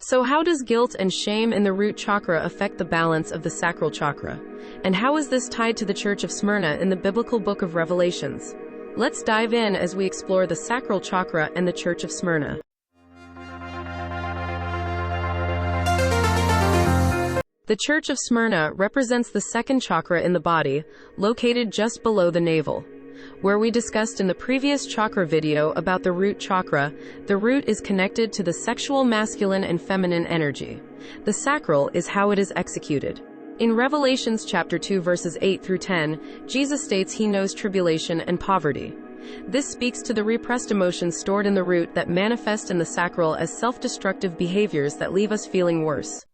So how does guilt and shame in the root chakra affect the balance of the sacral chakra? And how is this tied to the Church of Smyrna in the biblical book of Revelations? Let's dive in as we explore the sacral chakra and the Church of Smyrna. The Church of Smyrna represents the second chakra in the body, located just below the navel. Where we discussed in the previous chakra video about the root chakra, the root is connected to the sexual masculine and feminine energy. The sacral is how it is executed. In Revelations chapter 2 verses 8 through 10, Jesus states he knows tribulation and poverty. This speaks to the repressed emotions stored in the root that manifest in the sacral as self-destructive behaviors that leave us feeling worse.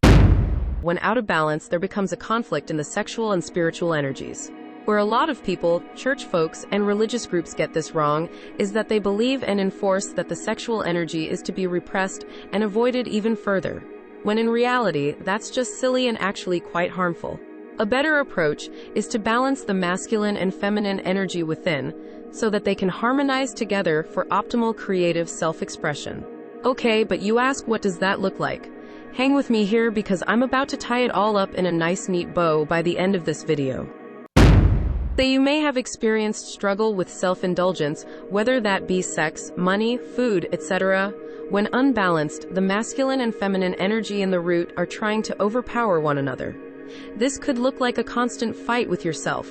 When out of balance, there becomes a conflict in the sexual and spiritual energies. Where a lot of people, church folks, and religious groups get this wrong is that they believe and enforce that the sexual energy is to be repressed and avoided even further, when in reality, that's just silly and actually quite harmful. A better approach is to balance the masculine and feminine energy within, so that they can harmonize together for optimal creative self-expression. Okay, but you ask, what does that look like? Hang with me here because I'm about to tie it all up in a nice neat bow by the end of this video. You may have experienced struggle with self-indulgence, whether that be sex, money, food, etc. When unbalanced, the masculine and feminine energy in the root are trying to overpower one another. This could look like a constant fight with yourself.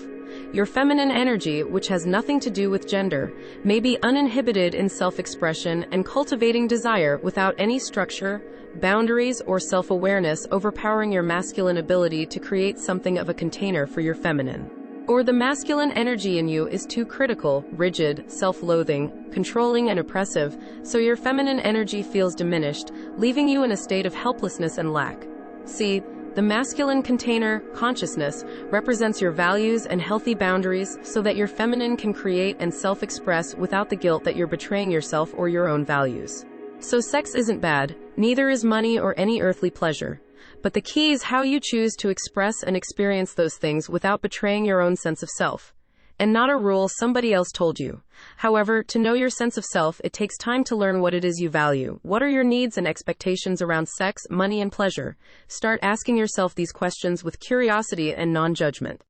Your feminine energy, which has nothing to do with gender, may be uninhibited in self-expression and cultivating desire without any structure, boundaries, or self-awareness, overpowering your masculine ability to create something of a container for your feminine. Or the masculine energy in you is too critical, rigid, self-loathing, controlling, and oppressive, so your feminine energy feels diminished, leaving you in a state of helplessness and lack. See, the masculine container, consciousness, represents your values and healthy boundaries so that your feminine can create and self-express without the guilt that you're betraying yourself or your own values. So sex isn't bad, neither is money or any earthly pleasure. But the key is how you choose to express and experience those things without betraying your own sense of self. And not a rule somebody else told you. However, to know your sense of self, it takes time to learn what it is you value. What are your needs and expectations around sex, money, and pleasure? Start asking yourself these questions with curiosity and non-judgment.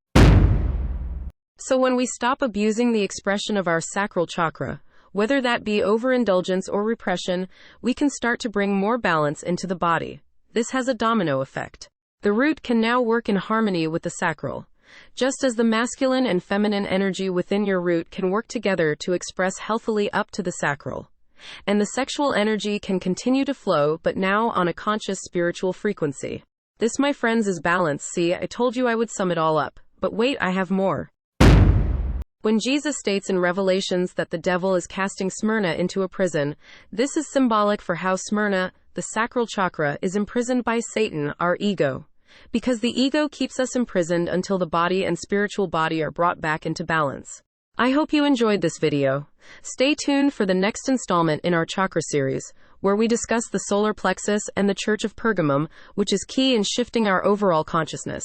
So when we stop abusing the expression of our sacral chakra, whether that be overindulgence or repression, we can start to bring more balance into the body. This has a domino effect. The root can now work in harmony with the sacral. Just as the masculine and feminine energy within your root can work together to express healthily up to the sacral. And the sexual energy can continue to flow, but now on a conscious spiritual frequency. This, my friends, is balance. See, I told you I would sum it all up. But wait, I have more. When Jesus states in Revelations that the devil is casting Smyrna into a prison, this is symbolic for how Smyrna, the sacral chakra, is imprisoned by Satan, our ego. Because the ego keeps us imprisoned until the body and spiritual body are brought back into balance. I hope you enjoyed this video. Stay tuned for the next installment in our chakra series, where we discuss the solar plexus and the Church of Pergamum, which is key in shifting our overall consciousness.